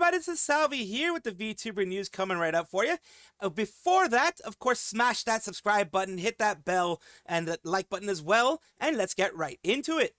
everybody, this is Salvi here with the VTuber news coming right up for you. Before that, of course, smash that subscribe button, hit that bell, and the like button as well, and let's get right into it.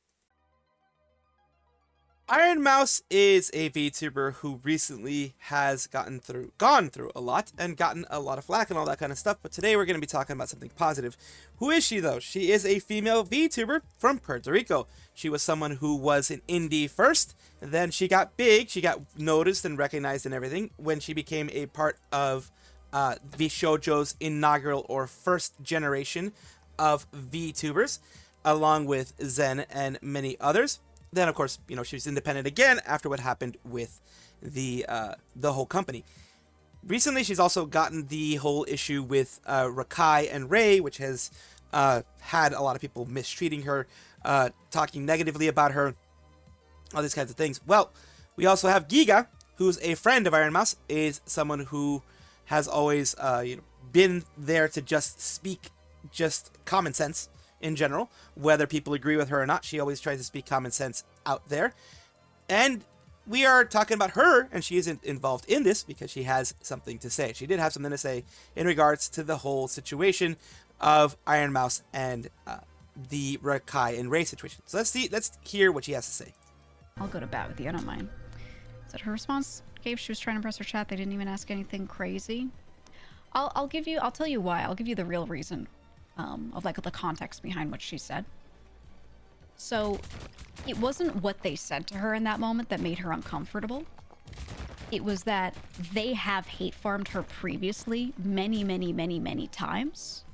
Ironmouse is a VTuber who recently has gone through a lot and gotten a lot of flack and all that kind of stuff, but today we're going to be talking about something positive. Who is she though? She is a female VTuber from Puerto Rico. She was someone who was an indie first, then she got big, she got noticed and recognized and everything when she became a part of VShojo's inaugural or first generation of VTubers, along with Zen and many others. Then, of course, you know, she was independent again after what happened with the whole company. Recently, she's also gotten the whole issue with Rakai and Ray, which has had a lot of people mistreating her, talking negatively about her, all these kinds of things. Well, we also have Geega, who's a friend of Ironmouse, is someone who has always been there to just speak just common sense in general, whether people agree with her or not. She always tries to speak common sense out there, and we are talking about her, and she isn't involved in this because she has something to say. She did have something to say in regards to the whole situation of Ironmouse and the Rakai and Ray situation. So let's hear what she has to say. I'll go to bat with you, I don't mind. Is that her response? Gave she was trying to press her chat, they didn't even ask anything crazy. I'll tell you why. I'll give you the real reason of like the context behind what she said. So it wasn't what they said to her in that moment that made her uncomfortable. It was that they have hate farmed her previously many times.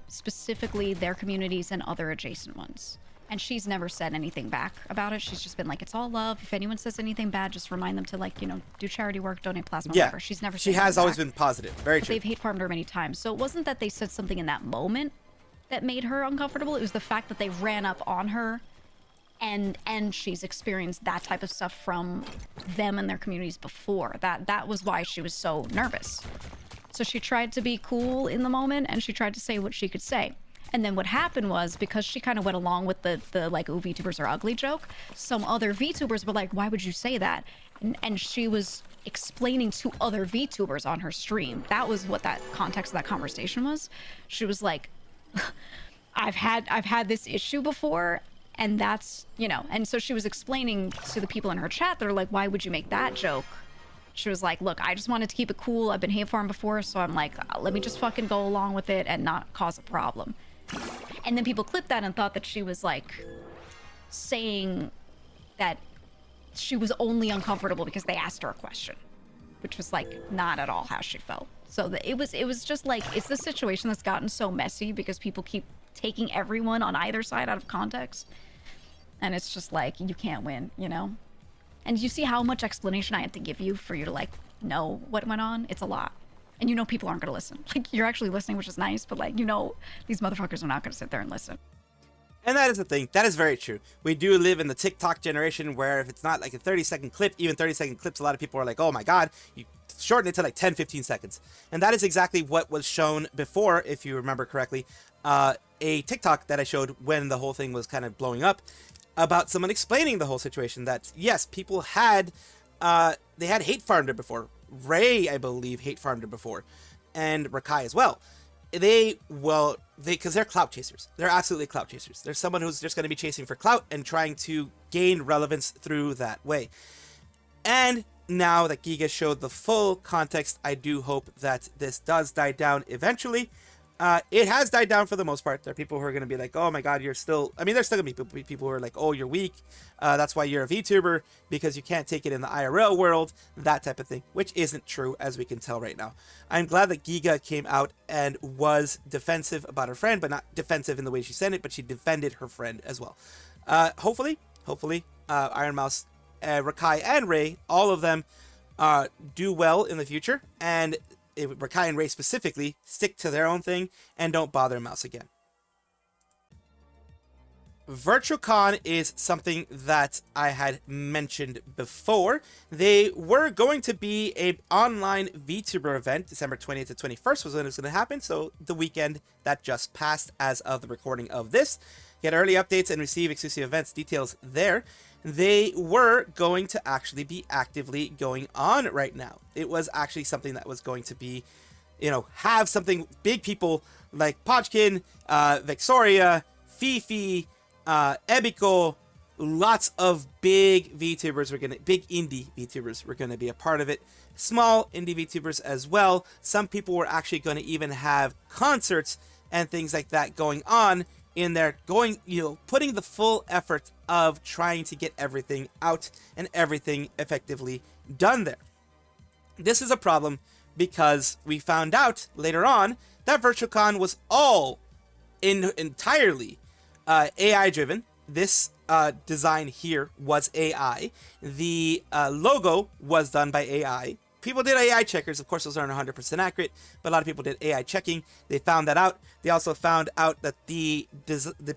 Specifically their communities and other adjacent ones. And she's never said anything back about it. She's just been like, it's all love. If anyone says anything bad, just remind them to, like, you know, do charity work, donate plasma, whatever. She's never said anything She has always back. been positive. Very true. They've hate farmed her many times. So it wasn't that they said something in that moment that made her uncomfortable. It was the fact that they ran up on her and she's experienced that type of stuff from them and their communities before. That was why she was so nervous. So she tried to be cool in the moment and she tried to say what she could say. And then what happened was, because she kind of went along with the like, oh, VTubers are ugly joke, some other VTubers were like, why would you say that? And she was explaining to other VTubers on her stream. That was what that context of that conversation was. She was like, I've had this issue before, and that's, you know, and so she was explaining to the people in her chat that are like, why would you make that joke? She was like, look, I just wanted to keep it cool. I've been hate farmed before, so I'm like, let me just fucking go along with it and not cause a problem. And then people clipped that and thought that she was like saying that she was only uncomfortable because they asked her a question, which was like not at all how she felt. So it was just like, it's the situation that's gotten so messy because people keep taking everyone on either side out of context. And it's just like, you can't win, you know? And you see how much explanation I had to give you for you to like know what went on? It's a lot. And you know people aren't gonna listen. Like, you're actually listening, which is nice, but like, you know, these motherfuckers are not gonna sit there and listen. And that is the thing. That is very true. We do live in the TikTok generation where if it's not like a 30-second clip, even 30-second clips, a lot of people are like, oh my god, you shorten it to like 10-15 seconds. And that is exactly what was shown before, if you remember correctly, a TikTok that I showed when the whole thing was kind of blowing up, about someone explaining the whole situation, that yes, people had they had hate farmed her before. Ray, I believe, hate farmed her before, and Rakai as well. Because they're clout chasers. They're absolutely clout chasers. They're someone who's just going to be chasing for clout and trying to gain relevance through that way. And now that Geega showed the full context, I do hope that this does die down eventually. It has died down for the most part. There are people who are going to be like, oh my god, you're still... I mean, there's still going to be people who are like, oh, you're weak. That's why you're a VTuber, because you can't take it in the IRL world, that type of thing, which isn't true, as we can tell right now. I'm glad that Geega came out and was defensive about her friend, but not defensive in the way she said it, but she defended her friend as well. Hopefully, Ironmouse, Rakai, and Ray, all of them do well in the future, and Rakai and Ray specifically stick to their own thing and don't bother Mouse again. Virtuacon is something that I had mentioned before. They were going to be an online VTuber event. December 20th to 21st was when it was going to happen, so the weekend that just passed as of the recording of this. Get early updates and receive exclusive events details there. they were going to actually be actively going on right now. It was actually something that was going to be, have something big people like Podkin, Vexoria, Fifi, Ebiko, lots of big VTubers big indie VTubers were gonna be a part of it. Small indie VTubers as well. Some people were actually going to even have concerts and things like that going on in there, putting the full effort of trying to get everything out and everything effectively done there. This is a problem because we found out later on that Virtuacon was all entirely AI driven. This design here was AI. The logo was done by AI. People did AI checkers. Of course, those aren't 100% accurate, but a lot of people did AI checking. They found that out. They also found out that the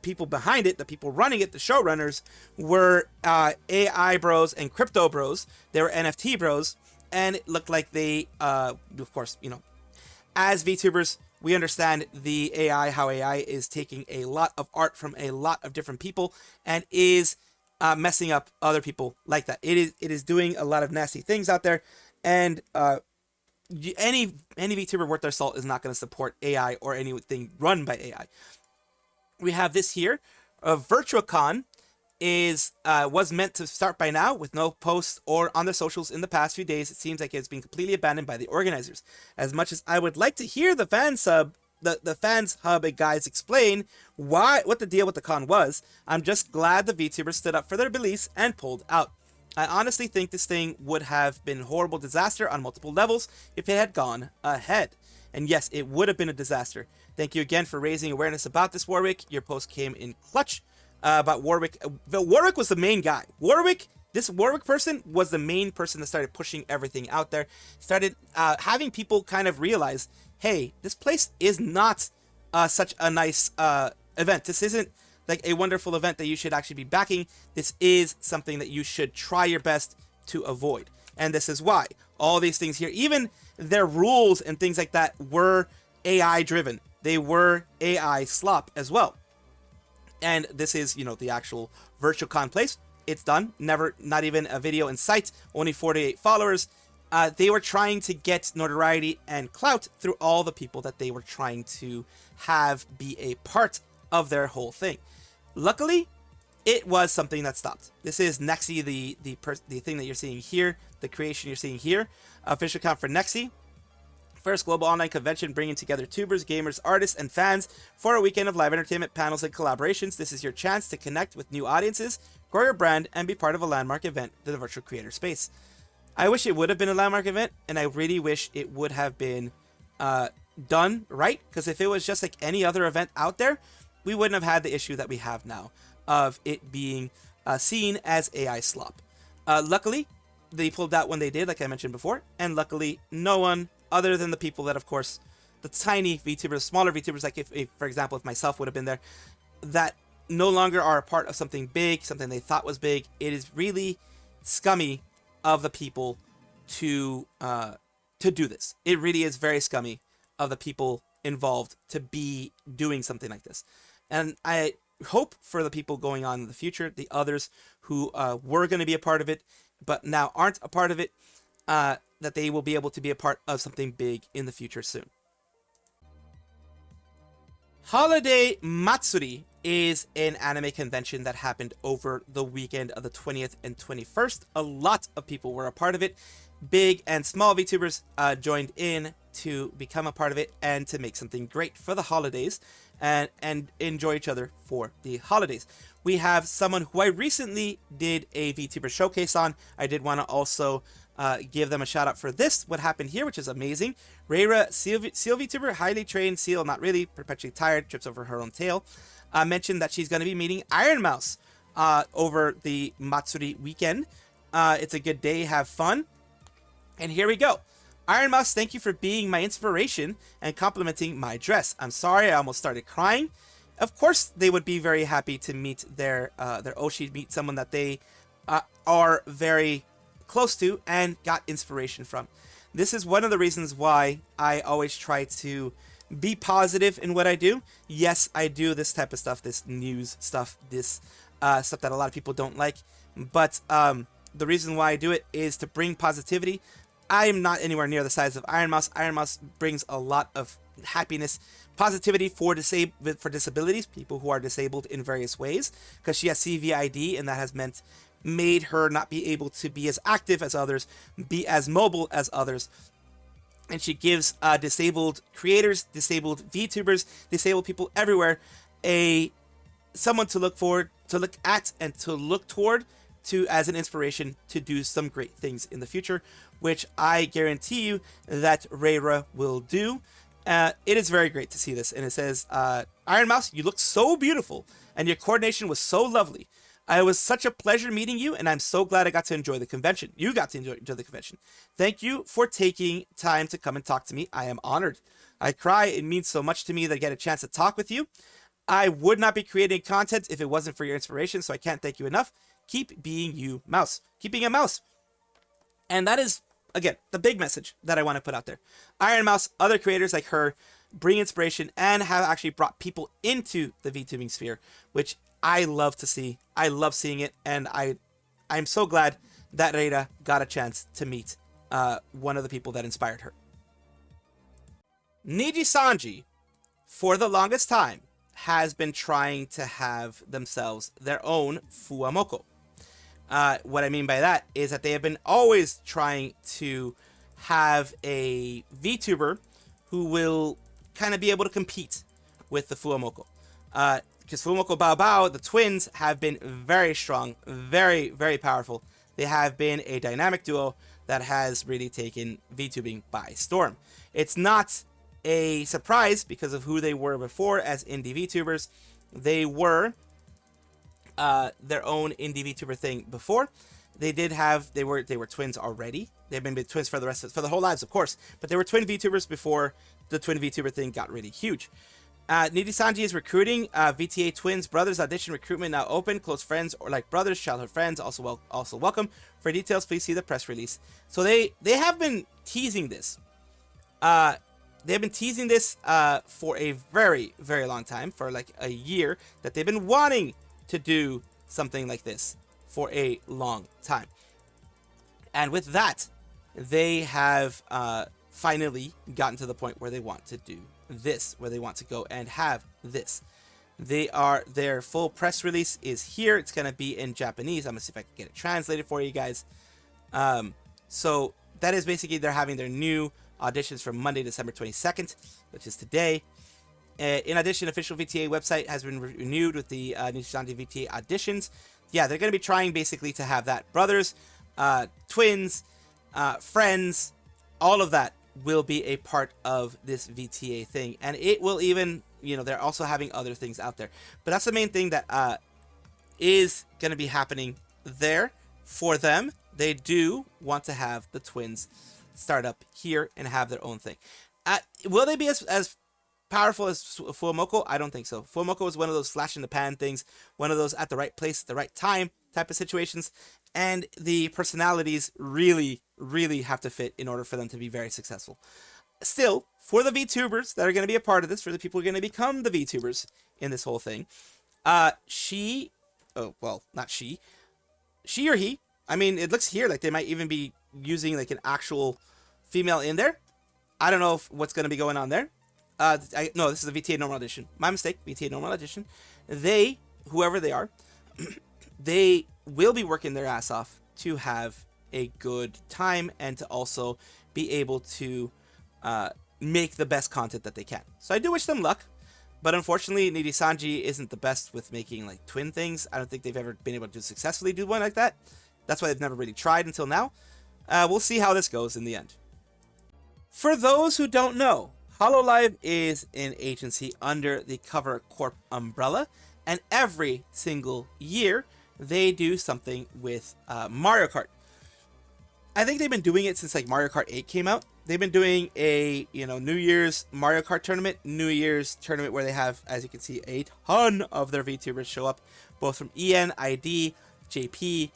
people behind it, the people running it, the showrunners, were AI bros and crypto bros. They were NFT bros, and it looked like they, of course, as VTubers, we understand how AI is taking a lot of art from a lot of different people and is messing up other people like that. It is doing a lot of nasty things out there, and any VTuber worth their salt is not going to support AI or anything run by AI. We have this here. Virtuacon was meant to start by now with no posts or on their socials in the past few days. It seems like it's been completely abandoned by the organizers. As much as I would like to hear the fans hub guys explain what the deal with the con was, I'm just glad the VTubers stood up for their beliefs and pulled out. I honestly think this thing would have been a horrible disaster on multiple levels if it had gone ahead. And yes, it would have been a disaster. Thank you again for raising awareness about this, Warwick. Your post came in clutch. About Warwick. Warwick was the main guy. This Warwick person was the main person that started pushing everything out there. Started having people kind of realize, hey, this place is not such a nice event. This isn't like a wonderful event that you should actually be backing. This is something that you should try your best to avoid. And this is why all these things here, even their rules and things like that, were AI driven. They were AI slop as well. And this is, the actual Virtuacon place. It's done. Not even a video in sight. Only 48 followers. They were trying to get notoriety and clout through all the people that they were trying to have be a part of their whole thing. Luckily, it was something that stopped. This is Nexi, the thing that you're seeing here, the creation you're seeing here. Official account for Nexi. First global online convention bringing together tubers, gamers, artists, and fans for a weekend of live entertainment, panels, and collaborations. This is your chance to connect with new audiences, grow your brand, and be part of a landmark event to the virtual creator space. I wish it would have been a landmark event, and I really wish it would have been done right, because if it was just like any other event out there, we wouldn't have had the issue that we have now of it being seen as AI slop. Luckily, they pulled out when they did, like I mentioned before, and luckily no one other than the people that, of course, the tiny VTubers, smaller VTubers, like if for example, if myself would have been there, that no longer are a part of something big, something they thought was big. It is really scummy of the people to do this. It really is very scummy of the people involved to be doing something like this. And I hope for the people going on in the future, the others who were going to be a part of it, but now aren't a part of it, that they will be able to be a part of something big in the future soon. Holiday Matsuri is an anime convention that happened over the weekend of the 20th and 21st. A lot of people were a part of it. Big and small VTubers joined in to become a part of it and to make something great for the holidays and enjoy each other for the holidays. We have someone who I recently did a VTuber showcase on. I did want to also give them a shout out for what happened here, which is amazing. Rayra, seal VTuber, highly trained seal, not really, perpetually tired, trips over her own tail, mentioned that she's going to be meeting Ironmouse over the Matsuri weekend. It's a good day, have fun. And here we go. Ironmouse, thank you for being my inspiration and complimenting my dress. I'm sorry, I almost started crying. Of course, they would be very happy to meet their Oshi, meet someone that they are very close to and got inspiration from. This is one of the reasons why I always try to be positive in what I do. Yes, I do this type of stuff, this news stuff, this stuff that a lot of people don't like. but the reason why I do it is to bring positivity. I am not anywhere near the size of Ironmouse. Ironmouse brings a lot of happiness, positivity for disabilities, people who are disabled in various ways, because she has CVID, and that has made her not be able to be as active as others, be as mobile as others. And she gives disabled creators, disabled VTubers, disabled people everywhere someone to look forward, to look at, and to look toward, to as an inspiration to do some great things in the future, which I guarantee you that Rayra will do. It is very great to see this, and it says, Ironmouse, you look so beautiful, and your coordination was so lovely. It was such a pleasure meeting you, and I'm so glad I got to enjoy the convention. You got to enjoy the convention. Thank you for taking time to come and talk to me. I am honored. I cry. It means so much to me that I get a chance to talk with you. I would not be creating content if it wasn't for your inspiration, so I can't thank you enough. Keep being you, mouse. Keep being a mouse. And that is, again, the big message that I want to put out there. Ironmouse, other creators like her, bring inspiration and have actually brought people into the VTubing sphere, which I love to see. I love seeing it, and I'm so glad that Reira got a chance to meet one of the people that inspired her. Nijisanji, for the longest time, has been trying to have themselves their own Fuwamoco. What I mean by that is that they have been always trying to have a VTuber who will kind of be able to compete with the Fuwamoco. Because Fuwamoco Bao Bao, the twins, have been very strong, very, very powerful. They have been a dynamic duo that has really taken VTubing by storm. It's not a surprise because of who they were before as indie VTubers. They were their own indie VTuber thing before. They were twins already. They've been twins for the whole lives, of course, but they were twin VTubers before the twin VTuber thing got really huge. Nijisanji is recruiting VTA twins brothers. Audition recruitment now open. Close friends or like brothers, childhood friends also welcome. For details, please see the press release. So they have been teasing this. They've been teasing this for a very, very long time, for like a year, that they've been wanting to do something like this for a long time. And with that, they have finally gotten to the point where they want to do this, where they want to go and have this. Their full press release is here. It's going to be in Japanese. I'm going to see if I can get it translated for you guys. So that is basically they're having their new auditions from Monday, December 22nd, which is today. In addition, official VTA website has been renewed with the Nijisanji VTA auditions. Yeah, they're going to be trying basically to have that. Brothers, twins, friends, all of that will be a part of this VTA thing. And it will even, they're also having other things out there. But that's the main thing that is going to be happening there for them. They do want to have the twins start up here and have their own thing. Will they be as powerful as Fuwamoco? I don't think so. Fuwamoco was one of those flash in the pan things, one of those at the right place at the right time type of situations, and the personalities really, really have to fit in order for them to be very successful. Still, for the VTubers that are going to be a part of this, for the people who are going to become the VTubers in this whole thing, she or he, I mean, it looks here like they might even be using like an actual female in there. I don't know what's going to be going on there. No, this is a VTA normal edition. My mistake, VTA normal edition. They, whoever they are, they will be working their ass off to have a good time and to also be able to make the best content that they can. So I do wish them luck, but unfortunately, Nijisanji isn't the best with making like twin things. I don't think they've ever been able to successfully do one like that. That's why they've never really tried until now. We'll see how this goes in the end. For those who don't know, Hololive is an agency under the Cover Corp umbrella, and every single year they do something with Mario Kart. I think they've been doing it since like Mario Kart 8 came out. They've been doing a New Year's Mario Kart tournament, New Year's tournament where they have, as you can see, a ton of their VTubers show up, both from EN, ID, JP,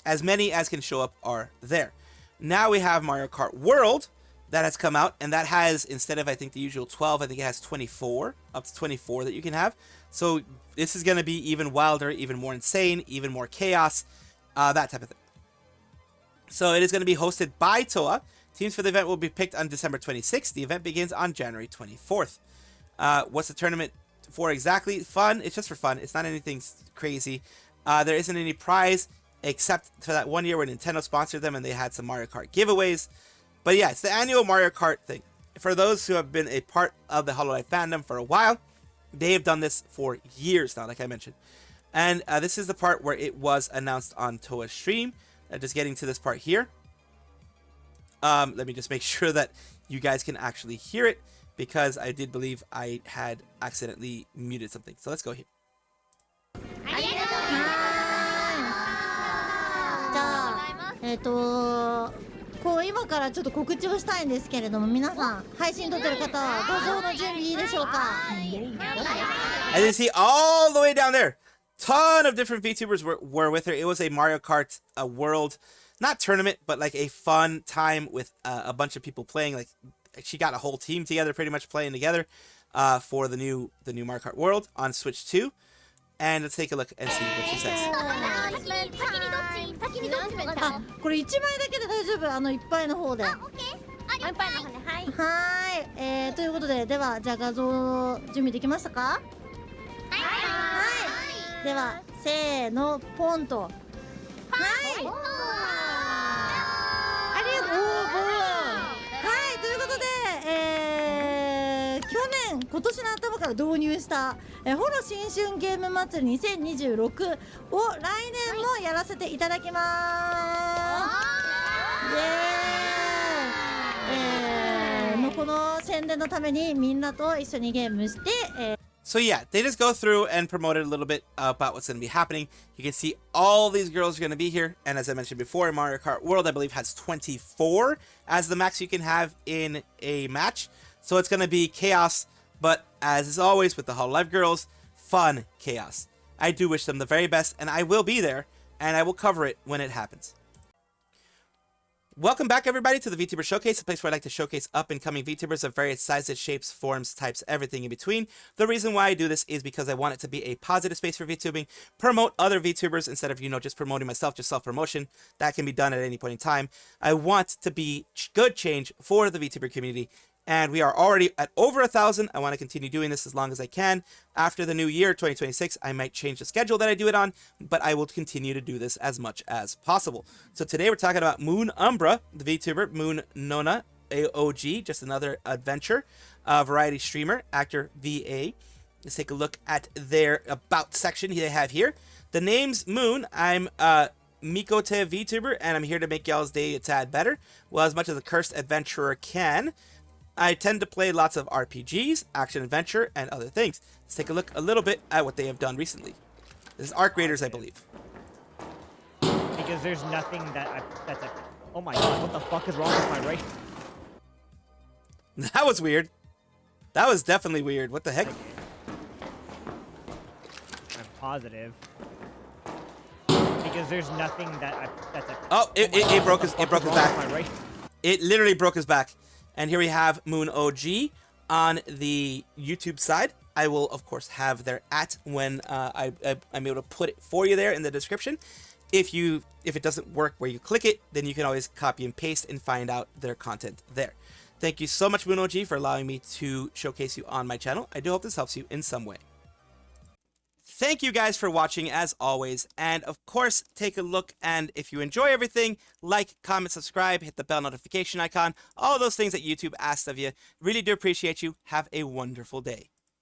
as many as can show up are there. Now we have Mario Kart World that has come out, and that has, instead of I think the usual 12, I think it has 24, up to 24 that you can have. So this is going to be even wilder, even more insane, even more chaos. that type of thing. So it is going to be hosted by Toa. Teams for the event will be picked on December 26th. The event begins on January 24th. What's the tournament for exactly? Fun. It's just for fun. It's not anything crazy. There isn't any prize except for that one year where Nintendo sponsored them and they had some Mario Kart giveaways. But yeah, it's the annual Mario Kart thing. For those who have been a part of the Hololive fandom for a while, they have done this for years now, like I mentioned. And this is the part where it was announced on Toa's stream. Just getting to this part here. Let me just make sure that you guys can actually hear it, because I did believe I had accidentally muted something. So let's go here. こう今からちょっと告知をしたいんですけれども、皆さん配信撮ってる方は画像の準備いいでしょうか。 As you see all the way down there, ton of different VTubers were with her. It was a Mario Kart world, not tournament, but like a fun time with a bunch of people playing. Like she got a whole team together, pretty much playing together for the new Mario Kart world on Switch 2. And let's take a look and see what she says. あ、これ1枚だけで大丈夫。いっぱいの方で。ということで、ではじゃあ画像準備できましたか？はい。ではせーのポンと。はい。ありがとう。はいということで、今年の頭から導入したホロ新春ゲーム祭り2026を来年もやらせていただきます。イエーイ。もうこの宣伝のためにみんなと一緒にゲームして、So yeah, they just go through and promote it a little bit about what's going to be happening. You can see all these girls are going to be here. And as I mentioned before, Mario Kart World, I believe, has 24 as the max you can have in a match. So it's going to be chaos. But as is always with the Hololive girls, fun chaos. I do wish them the very best, and I will be there, and I will cover it when it happens. Welcome back, everybody, to the VTuber Showcase, a place where I like to showcase up-and-coming VTubers of various sizes, shapes, forms, types, everything in between. The reason why I do this is because I want it to be a positive space for VTubing, promote other VTubers instead of, just promoting myself, just self-promotion. That can be done at any point in time. I want to be good change for the VTuber community, and we are already at over 1,000. I want to continue doing this as long as I can. After the new year, 2026, I might change the schedule that I do it on, but I will continue to do this as much as possible. So today we're talking about Moon Umbra, the VTuber, Moon Nona, AOG, just another adventure, variety streamer, actor, VA. Let's take a look at their about section they have here. The name's Moon. I'm Mikote VTuber, and I'm here to make y'all's day a tad better. Well, as much as a cursed adventurer can. I tend to play lots of RPGs, action-adventure, and other things. Let's take a look a little bit at what they have done recently. This is Arc Raiders, I believe. Because there's nothing that's a... Oh my god, what the fuck is wrong with my race? That was weird. That was definitely weird. What the heck? I'm positive. Because there's nothing that's a... Oh, it broke his back. It literally broke his back. And here we have Moon OG on the YouTube side. I will, of course, have their when I'm able to put it for you there in the description. If it doesn't work where you click it, then you can always copy and paste and find out their content there. Thank you so much, Moon OG, for allowing me to showcase you on my channel. I do hope this helps you in some way. Thank you guys for watching, as always, and of course, take a look, and if you enjoy everything, like, comment, subscribe, hit the bell notification icon, all those things that YouTube asks of you. Really do appreciate you. Have a wonderful day.